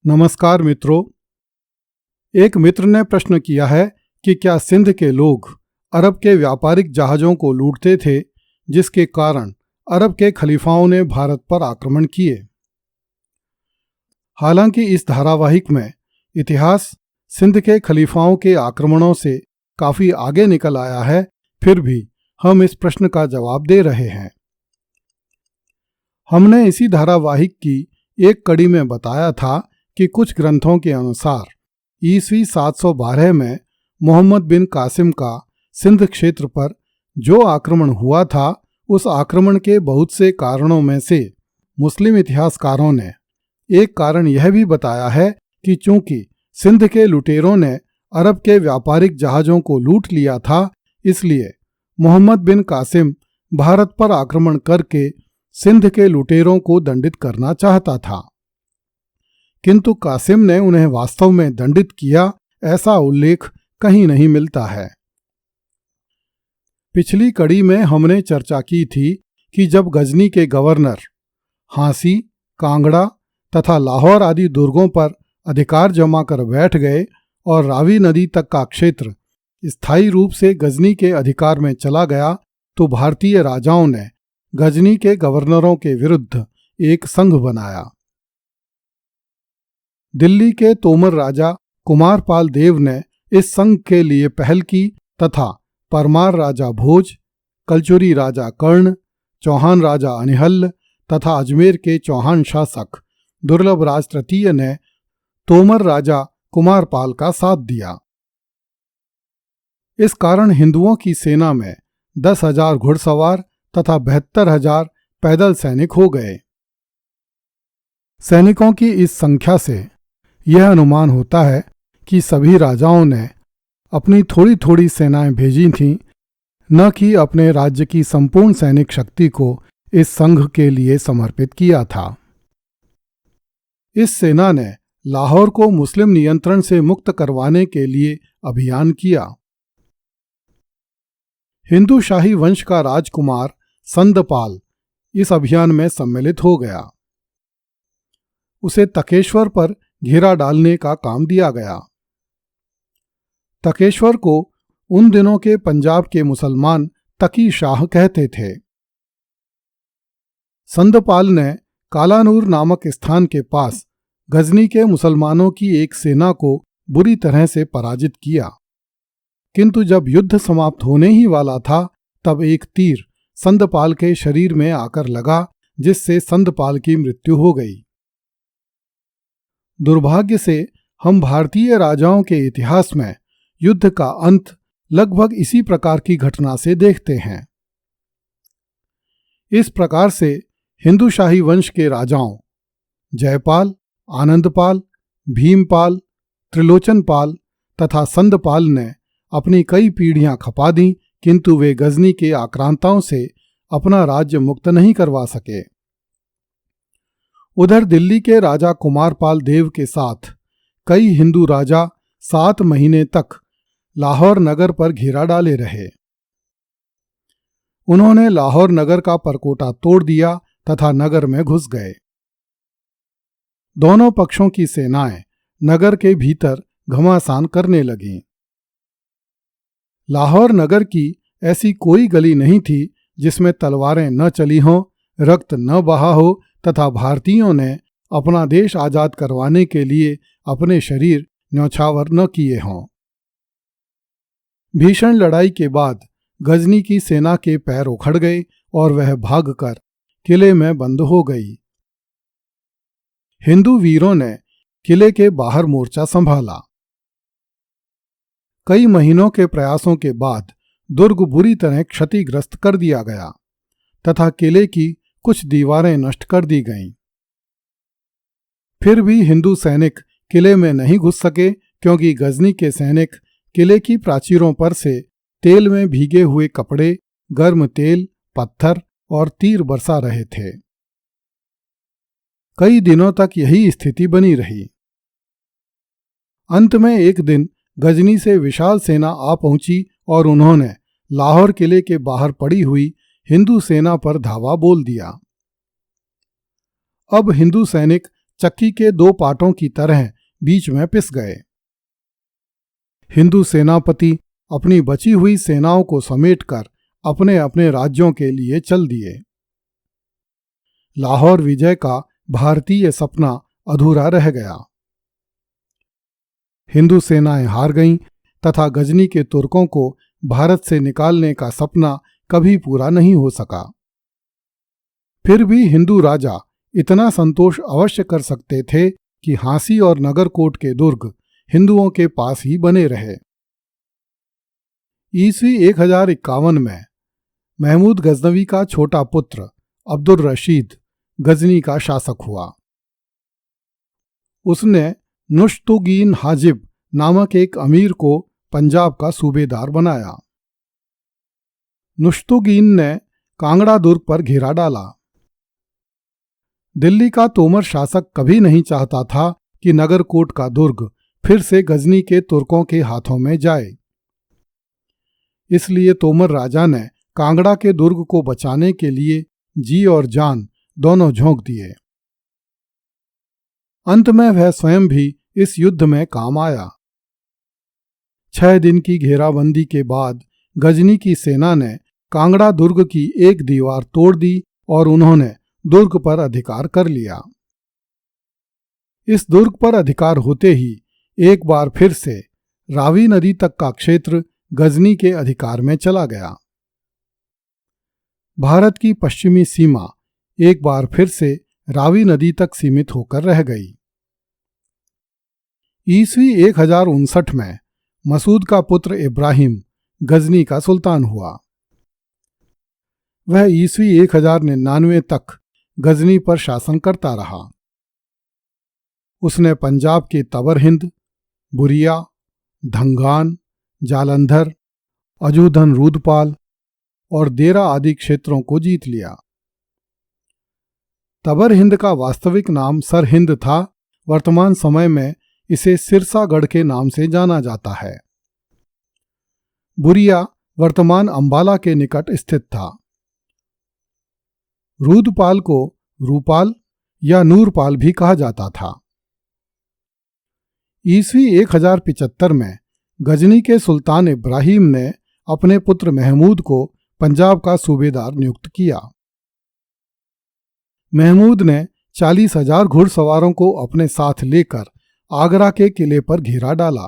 नमस्कार मित्रों। एक मित्र ने प्रश्न किया है कि क्या सिंध के लोग अरब के व्यापारिक जहाज़ों को लूटते थे, जिसके कारण अरब के खलीफाओं ने भारत पर आक्रमण किए। हालांकि इस धारावाहिक में इतिहास सिंध के खलीफाओं के आक्रमणों से काफ़ी आगे निकल आया है, फिर भी हम इस प्रश्न का जवाब दे रहे हैं। हमने इसी धारावाहिक की एक कड़ी में बताया था कि कुछ ग्रंथों के अनुसार ईस्वी 712 में मोहम्मद बिन कासिम का सिंध क्षेत्र पर जो आक्रमण हुआ था, उस आक्रमण के बहुत से कारणों में से मुस्लिम इतिहासकारों ने एक कारण यह भी बताया है कि चूंकि सिंध के लुटेरों ने अरब के व्यापारिक जहाज़ों को लूट लिया था, इसलिए मोहम्मद बिन कासिम भारत पर आक्रमण करके सिंध के लुटेरों को दंडित करना चाहता था, किंतु कासिम ने उन्हें वास्तव में दंडित किया, ऐसा उल्लेख कहीं नहीं मिलता है। पिछली कड़ी में हमने चर्चा की थी कि जब गजनी के गवर्नर हांसी, कांगड़ा तथा लाहौर आदि दुर्गों पर अधिकार जमा कर बैठ गए और रावी नदी तक का क्षेत्र स्थायी रूप से गजनी के अधिकार में चला गया, तो भारतीय राजाओं ने गजनी के गवर्नरों के विरुद्ध एक संघ बनाया। दिल्ली के तोमर राजा कुमारपाल देव ने इस संघ के लिए पहल की तथा परमार राजा भोज, कलचुरी राजा कर्ण, चौहान राजा अनिहल्ल तथा अजमेर के चौहान शासक दुर्लभ राज तृतीय ने तोमर राजा कुमारपाल का साथ दिया। इस कारण हिंदुओं की सेना में 10,000 घुड़सवार तथा 72,000 पैदल सैनिक हो गए। सैनिकों की इस संख्या से यह अनुमान होता है कि सभी राजाओं ने अपनी थोड़ी थोड़ी सेनाएं भेजी थीं, न कि अपने राज्य की संपूर्ण सैनिक शक्ति को इस संघ के लिए समर्पित किया था। इस सेना ने लाहौर को मुस्लिम नियंत्रण से मुक्त करवाने के लिए अभियान किया। हिंदू शाही वंश का राजकुमार संदपाल इस अभियान में सम्मिलित हो गया। उसे तकेश्वर पर घेरा डालने का काम दिया गया। तकेश्वर को उन दिनों के पंजाब के मुसलमान तकी शाह कहते थे। संदपाल ने कालानूर नामक स्थान के पास गजनी के मुसलमानों की एक सेना को बुरी तरह से पराजित किया, किंतु जब युद्ध समाप्त होने ही वाला था, तब एक तीर संदपाल के शरीर में आकर लगा, जिससे संदपाल की मृत्यु हो गई। दुर्भाग्य से हम भारतीय राजाओं के इतिहास में युद्ध का अंत लगभग इसी प्रकार की घटना से देखते हैं। इस प्रकार से हिंदू शाही वंश के राजाओं जयपाल, आनंदपाल, भीमपाल, त्रिलोचनपाल तथा संदपाल ने अपनी कई पीढ़ियां खपा दी, किंतु वे गजनी के आक्रांताओं से अपना राज्य मुक्त नहीं करवा सके। उधर दिल्ली के राजा कुमारपाल देव के साथ कई हिंदू राजा 7 महीने तक लाहौर नगर पर घेरा डाले रहे। उन्होंने लाहौर नगर का परकोटा तोड़ दिया तथा नगर में घुस गए। दोनों पक्षों की सेनाएं नगर के भीतर घमासान करने लगीं। लाहौर नगर की ऐसी कोई गली नहीं थी जिसमें तलवारें न चली हों, रक्त न बहा हो तथा भारतीयों ने अपना देश आजाद करवाने के लिए अपने शरीर न्यौछावर न किए हों। भीषण लड़ाई के बाद गजनी की सेना के पैर उखड़ गए और वह भागकर किले में बंद हो गई। हिंदू वीरों ने किले के बाहर मोर्चा संभाला। कई महीनों के प्रयासों के बाद दुर्ग बुरी तरह क्षतिग्रस्त कर दिया गया तथा किले की कुछ दीवारें नष्ट कर दी गईं। फिर भी हिंदू सैनिक किले में नहीं घुस सके, क्योंकि गजनी के सैनिक किले की प्राचीरों पर से तेल में भीगे हुए कपड़े, गर्म तेल, पत्थर और तीर बरसा रहे थे। कई दिनों तक यही स्थिति बनी रही। अंत में एक दिन गजनी से विशाल सेना आ पहुंची और उन्होंने लाहौर किले के बाहर पड़ी हुई हिंदू सेना पर धावा बोल दिया। अब हिंदू सैनिक चक्की के दो पाटों की तरह बीच में पिस गए। हिंदू सेनापति अपनी बची हुई सेनाओं को समेटकर अपने अपने राज्यों के लिए चल दिए। लाहौर विजय का भारतीय सपना अधूरा रह गया। हिंदू सेनाएं हार गईं तथा गजनी के तुर्कों को भारत से निकालने का सपना कभी पूरा नहीं हो सका। फिर भी हिंदू राजा इतना संतोष अवश्य कर सकते थे कि हांसी और नगरकोट के दुर्ग हिंदुओं के पास ही बने रहे। ईस्वी 1051 में महमूद गजनवी का छोटा पुत्र अब्दुल रशीद गजनी का शासक हुआ। उसने नुश्तुगीन हाजिब नामक एक अमीर को पंजाब का सूबेदार बनाया। नुश्तुगीन ने कांगड़ा दुर्ग पर घेरा डाला। दिल्ली का तोमर शासक कभी नहीं चाहता था कि नगरकोट का दुर्ग फिर से गजनी के तुर्कों के हाथों में जाए। इसलिए तोमर राजा ने कांगड़ा के दुर्ग को बचाने के लिए जी और जान दोनों झोंक दिए। अंत में वह स्वयं भी इस युद्ध में काम आया। 6 दिन की घेराबंदी के बाद गजनी की सेना ने कांगड़ा दुर्ग की एक दीवार तोड़ दी और उन्होंने दुर्ग पर अधिकार कर लिया। इस दुर्ग पर अधिकार होते ही एक बार फिर से रावी नदी तक का क्षेत्र गजनी के अधिकार में चला गया। भारत की पश्चिमी सीमा एक बार फिर से रावी नदी तक सीमित होकर रह गई। ईस्वी 1059 में मसूद का पुत्र इब्राहिम गजनी का सुल्तान हुआ। वह ईस्वी 1099 तक गजनी पर शासन करता रहा। उसने पंजाब के तबर हिंद, बुरिया, धंगान, जालंधर, अजूधन रूदपाल और देरा आदि क्षेत्रों को जीत लिया। तबर हिंद का वास्तविक नाम सर हिंद था। वर्तमान समय में इसे सिरसागढ़ के नाम से जाना जाता है। बुरिया वर्तमान अंबाला के निकट स्थित था। रूदपाल को रूपाल या नूरपाल भी कहा जाता था। ईस्वी 1075 में गजनी के सुल्तान इब्राहिम ने अपने पुत्र महमूद को पंजाब का सूबेदार नियुक्त किया। महमूद ने 40,000 घुड़सवारों को अपने साथ लेकर आगरा के किले पर घेरा डाला।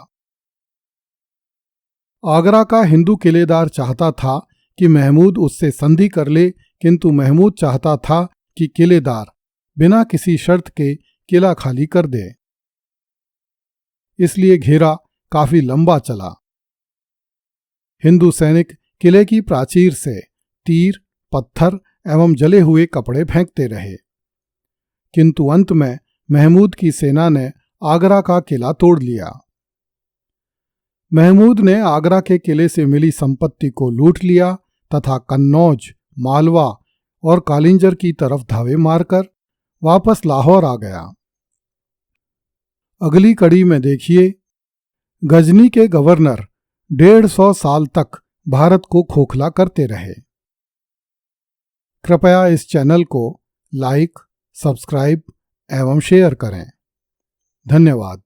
आगरा का हिंदू किलेदार चाहता था कि महमूद उससे संधि कर ले, किंतु महमूद चाहता था कि किलेदार बिना किसी शर्त के किला खाली कर दे। इसलिए घेरा काफी लंबा चला। हिंदू सैनिक किले की प्राचीर से तीर, पत्थर एवं जले हुए कपड़े फेंकते रहे, किंतु अंत में महमूद की सेना ने आगरा का किला तोड़ लिया। महमूद ने आगरा के किले से मिली संपत्ति को लूट लिया तथा कन्नौज, मालवा और कालिंजर की तरफ धावे मारकर वापस लाहौर आ गया। अगली कड़ी में देखिए, गजनी के गवर्नर 150 साल तक भारत को खोखला करते रहे। कृपया इस चैनल को लाइक, सब्सक्राइब एवं शेयर करें। धन्यवाद।